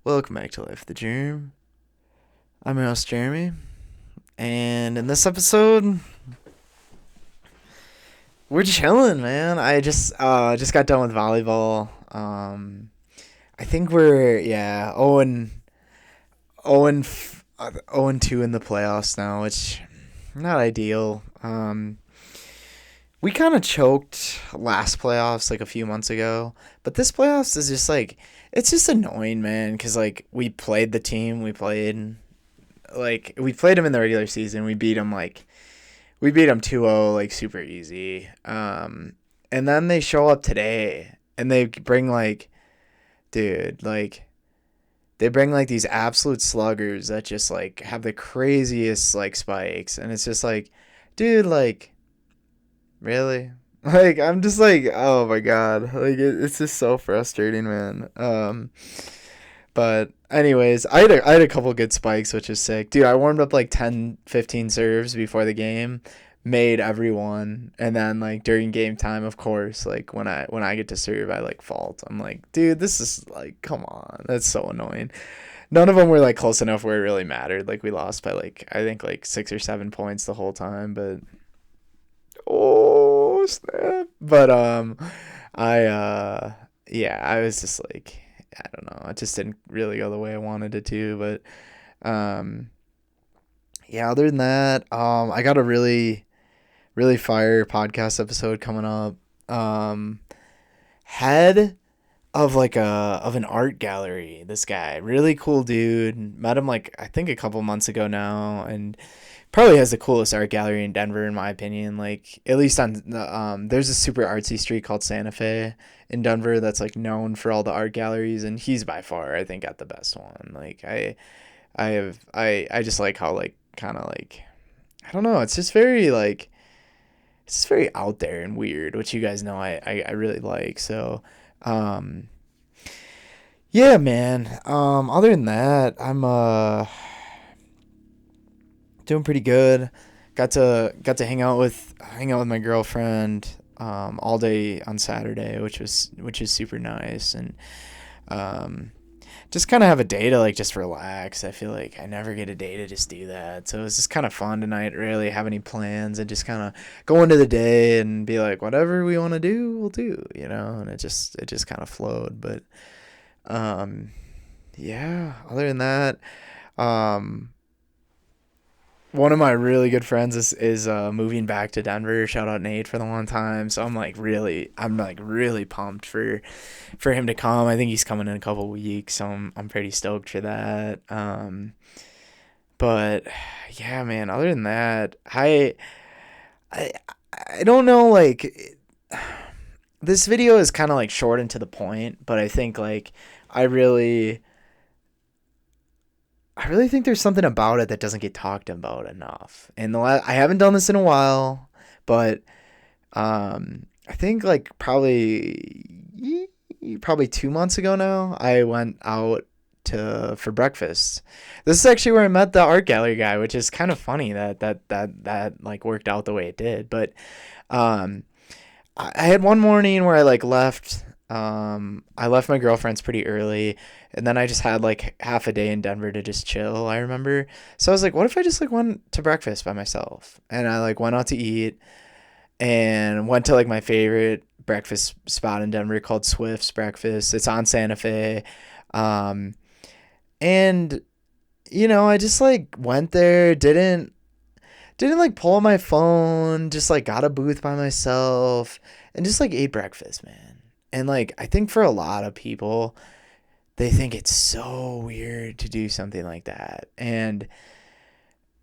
Welcome back to Life of the Dream. I'm your host Jeremy, and in this episode, we're chilling, man. I just got done with volleyball. I think we're 0 and 2 in the playoffs now, which not ideal. We kind of choked last playoffs like a few months ago, but this playoffs is just like it's just annoying, man. Cause like we played them in the regular season. We beat them 2-0 like super easy. And then they show up today and they bring dude like they bring like these absolute sluggers that just like have the craziest like spikes, and it's just like, dude, like really? Like I'm just like, oh my god, like it's just so frustrating, man. But anyways, I had a couple good spikes, which is sick, dude. I warmed up like 10, 15 serves before the game, made every one, and then like during game time, of course, like when I get to serve, I like fault. I'm like, dude, this is like, come on, that's so annoying. None of them were like close enough where it really mattered. Like we lost by like I think like 6 or 7 points the whole time, but oh snap. But I yeah, I was just like, I don't know. It just didn't really go the way I wanted it to, but yeah, other than that, I got a really fire podcast episode coming up. Head of like an art gallery. This guy, really cool dude. Met him like I think a couple months ago now, and probably has the coolest art gallery in Denver, in my opinion. Like at least on the there's a super artsy street called Santa Fe in Denver that's like known for all the art galleries, and he's by far I think got the best one. Like I just like how like kind of like I don't know. It's just very out there and weird, which you guys know I really like. So um yeah, man. Other than that, I'm doing pretty good. Got to hang out with my girlfriend all day on Saturday, which is super nice, and um just kind of have a day to like just relax. I feel like I never get a day to just do that. So it's just kind of fun tonight. Really have any plans and just kind of go into the day and be like whatever we want to do, we'll do, and it just kind of flowed, but um yeah, other than that, um one of my really good friends is moving back to Denver. Shout out Nate for the long time. So I'm like really pumped for him to come. I think he's coming in a couple weeks, so I'm pretty stoked for that. But yeah, man. Other than that, I I don't know. Like this video is kind of like short and to the point, but I think like I really I really think there's something about it that doesn't get talked about enough. And I haven't done this in a while, but I think like probably 2 months ago now, I went out to for breakfast. This is actually where I met the art gallery guy, which is kind of funny that like worked out the way it did. But um, I had one morning where I left my girlfriend's pretty early, and then I just had like half a day in Denver to just chill, I remember. So I was like, what if I just like went to breakfast by myself? And I like went out to eat and went to like my favorite breakfast spot in Denver called Swift's Breakfast. It's on Santa Fe. Um and I just like went there, didn't like pull on my phone, just like got a booth by myself and just like ate breakfast, man. And like I think for a lot of people, they think it's so weird to do something like that. And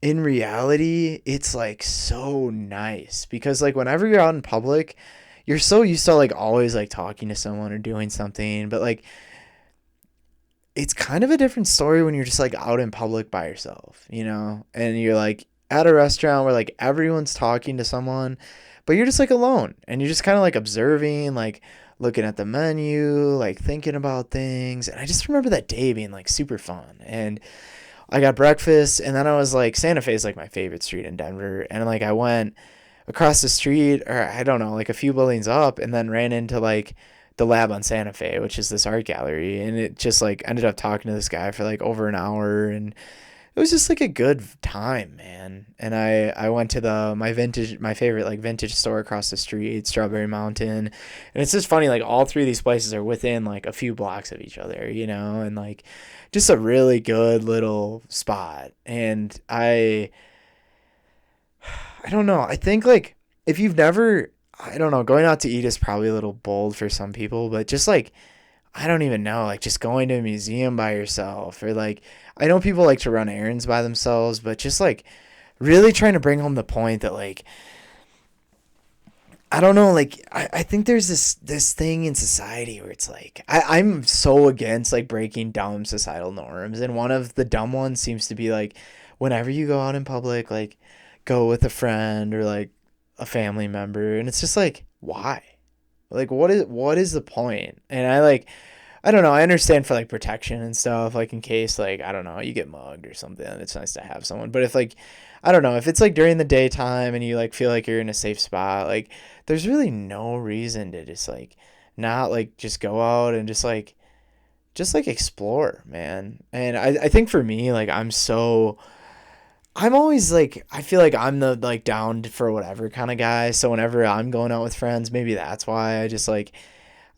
in reality, it's like so nice because like whenever you're out in public, you're so used to like always like talking to someone or doing something, but like it's kind of a different story when you're just like out in public by yourself, and you're like at a restaurant where like everyone's talking to someone, but you're just like alone and you're just kind of like observing, like looking at the menu, like thinking about things. And I just remember that day being like super fun. And I got breakfast, and then I was like, Santa Fe is like my favorite street in Denver. And like I went across the street, or I don't know, like a few buildings up, and then ran into like the lab on Santa Fe, which is this art gallery, and it just like ended up talking to this guy for like over an hour, and it was just like a good time, man. And I went to my favorite like vintage store across the street, Strawberry Mountain, and it's just funny, like all three of these places are within like a few blocks of each other, and like just a really good little spot. And I don't know. I think like if you've never, I don't know, going out to eat is probably a little bold for some people, but just like I don't even know, like just going to a museum by yourself, or like I know people like to run errands by themselves, but just like really trying to bring home the point that like I don't know, like I think there's this thing in society where it's like I'm so against like breaking dumb societal norms, and one of the dumb ones seems to be like whenever you go out in public, like go with a friend or like a family member, and it's just like why? Like what is the point? And I don't know, I understand for like protection and stuff, like in case like I don't know, you get mugged or something, it's nice to have someone. But if like I don't know, if it's like during the daytime and you like feel like you're in a safe spot, like there's really no reason to just like not like just go out and just like explore, man. And I think for me, like I'm always like I feel like I'm the like down for whatever kind of guy. So whenever I'm going out with friends, maybe that's why I just like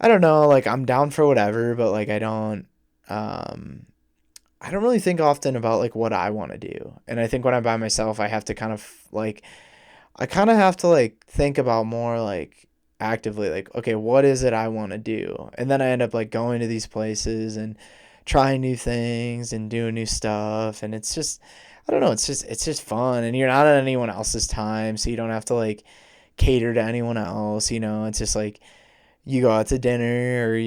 I don't know, like I'm down for whatever, but like um I don't really think often about like what I want to do. And I think when I'm by myself, I have to kind of like I kind of have to like think about more like actively like okay, what is it I want to do? And then I end up like going to these places and trying new things and doing new stuff, and it's just I don't know, it's just fun, and you're not on anyone else's time, so you don't have to like cater to anyone else, it's just like you go out to dinner, or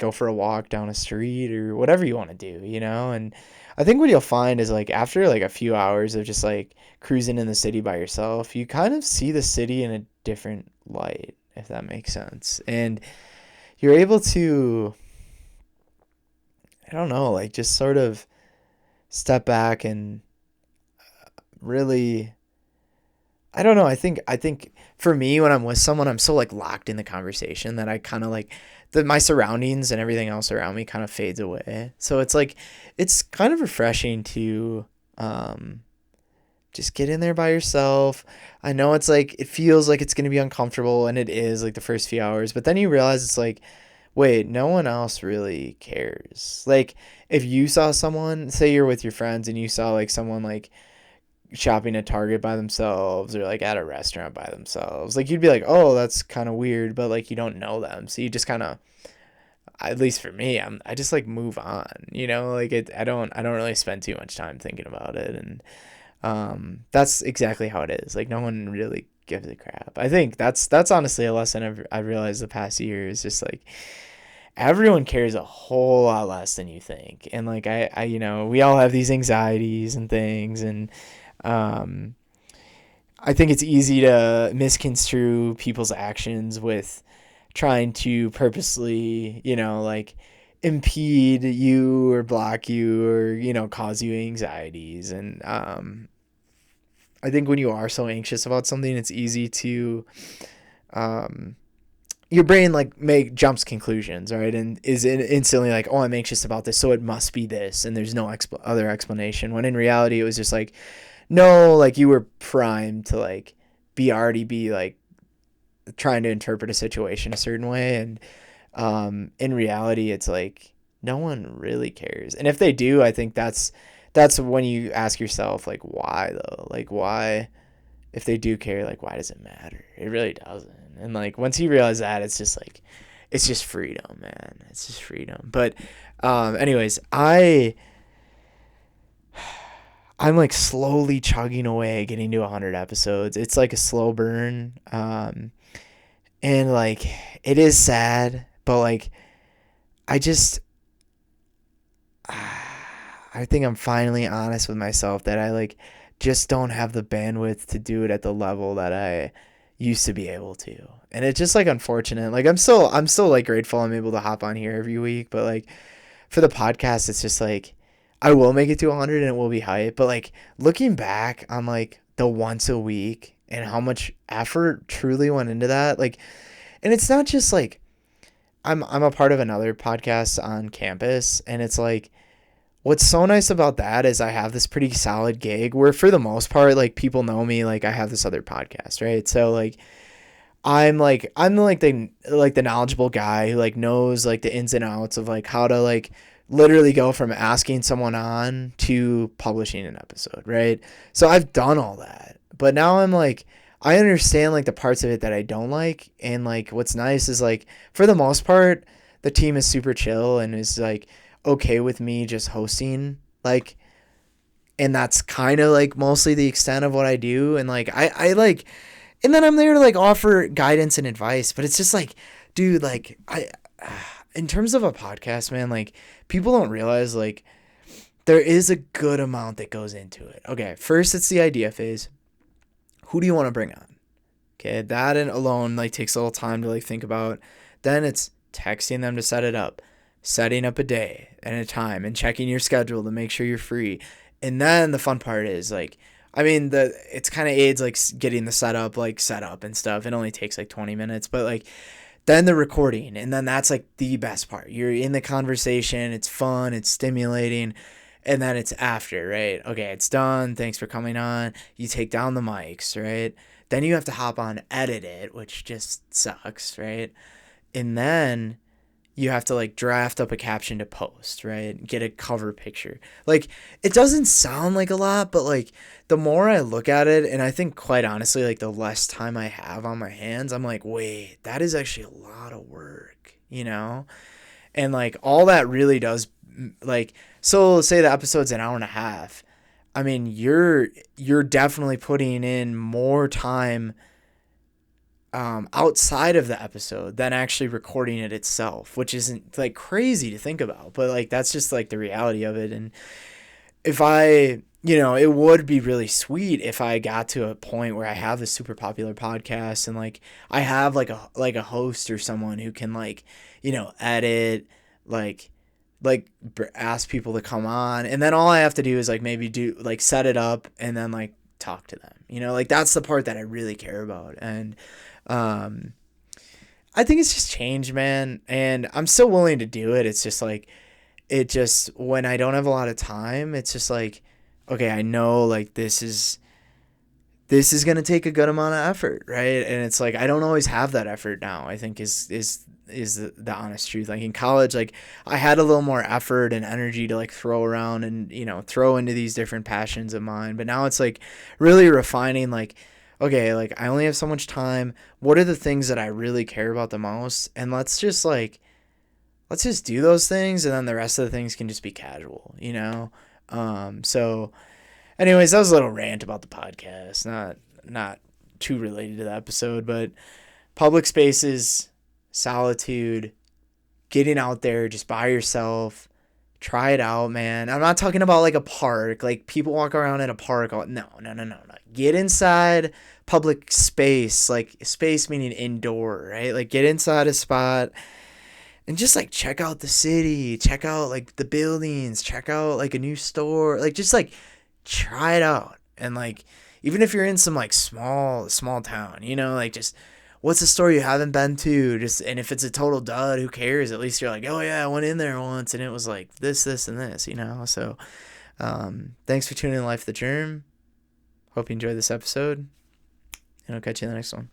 go for a walk down a street or whatever you want to do, and I think what you'll find is like after like a few hours of just like cruising in the city by yourself, you kind of see the city in a different light, if that makes sense. And you're able to, I don't know, like just sort of step back and really I don't know. I think for me when I'm with someone, I'm so like locked in the conversation that I kind of like my surroundings and everything else around me kind of fades away. So it's like it's kind of refreshing to um just get in there by yourself. I know it's like it feels like it's going to be uncomfortable, and it is like the first few hours, but then you realize it's like wait, no one else really cares. Like if you saw someone, say you're with your friends and you saw like someone like shopping at Target by themselves or like at a restaurant by themselves. Like you'd be like, "Oh, that's kind of weird," but like you don't know them. So you just kind of at least for me, I just like move on, Like I don't really spend too much time thinking about it, and that's exactly how it is. Like no one really gives a crap. I think that's honestly a lesson I've realized the past year is just like everyone cares a whole lot less than you think. And like we all have these anxieties and things, and um, I think it's easy to misconstrue people's actions with trying to purposely, like impede you or block you or, cause you anxieties. And I think when you are so anxious about something, it's easy to, um, your brain like make jumps conclusions, right? And is instantly like, oh, I'm anxious about this, so it must be this. And there's no other explanation. When in reality, it was just like, no, like you were primed to like already be like trying to interpret a situation a certain way, and in reality it's like no one really cares, and if they do, I think that's when you ask yourself like why though, like why, if they do care, like why does it matter? It really doesn't. And like once you realize that, it's just like it's just freedom, man. It's just freedom. But anyways, I'm like slowly chugging away, getting to 100 episodes. It's like a slow burn. And like it is sad, but like I just I think I'm finally honest with myself that I like just don't have the bandwidth to do it at the level that I used to be able to. And it's just like unfortunate. Like I'm still like grateful I'm able to hop on here every week, but like for the podcast it's just like I will make it to 100 and it will be hype, but like looking back on like the once a week and how much effort truly went into that, like And it's not just like I'm a part of another podcast on campus, and it's like what's so nice about that is I have this pretty solid gig where for the most part like people know me, like I have this other podcast, right? So like I'm like the knowledgeable guy who like knows like the ins and outs of like how to like literally go from asking someone on to publishing an episode, right? So I've done all that. But now I'm like I understand like the parts of it that I don't like, and like what's nice is like for the most part the team is super chill and is like okay with me just hosting, like, and that's kind of like mostly the extent of what I do. And like I like, and then I'm there to like offer guidance and advice, but it's just like, dude, like in terms of a podcast, man, like people don't realize like there is a good amount that goes into it. Okay, first it's the idea phase. Who do you want to bring on? Okay, that and alone like takes a little time to like think about. Then it's texting them to set it up, setting up a day and a time, and checking your schedule to make sure you're free. And then the fun part is like, I mean, it's kind of aids like getting the setup like set up and stuff. It only takes like 20 minutes, but like then the recording, and then that's like the best part. You're in the conversation, it's fun, it's stimulating, and then it's after, right? Okay, it's done. Thanks for coming on. You take down the mics, right? Then you have to hop on, edit it, which just sucks, right? And then you have to like draft up a caption to post, right? Get a cover picture. Like it doesn't sound like a lot, but like the more I look at it, and I think quite honestly, like the less time I have on my hands, I'm like, wait, that is actually a lot of work, you know? And like all that really does, like, so say the episode's an hour and a half. I mean, you're definitely putting in more time outside of the episode than actually recording it itself, which isn't like crazy to think about, but like that's just like the reality of it. And if I, it would be really sweet if I got to a point where I have this super popular podcast and like I have like a host or someone who can like, edit, like ask people to come on, and then all I have to do is like maybe do like set it up and then like talk to them. Like that's the part that I really care about. And um, I think it's just changed, man, and I'm still willing to do it. It's just like it just when I don't have a lot of time, it's just like okay, I know like this is gonna take a good amount of effort, right? And it's like I don't always have that effort now. I think is the honest truth. Like in college, like I had a little more effort and energy to like throw around and throw into these different passions of mine. But now it's like really refining. Like okay, like I only have so much time. What are the things that I really care about the most? And let's just do those things, and then the rest of the things can just be casual. So anyways, that was a little rant about the podcast. Not too related to the episode, but public spaces, solitude, getting out there just by yourself, try it out, man. I'm not talking about like a park. Like people walk around in a park. No. Get inside public space, like space meaning indoor, right? Like get inside a spot and just like check out the city, check out like the buildings, check out like a new store, like just like try it out. And like even if you're in some like small town, like just what's a store you haven't been to, just, and if it's a total dud, who cares? At least you're like, oh yeah, I went in there once and it was like this and this. So thanks for tuning in to Life the Germ. Hope you enjoyed this episode, and I'll catch you in the next one.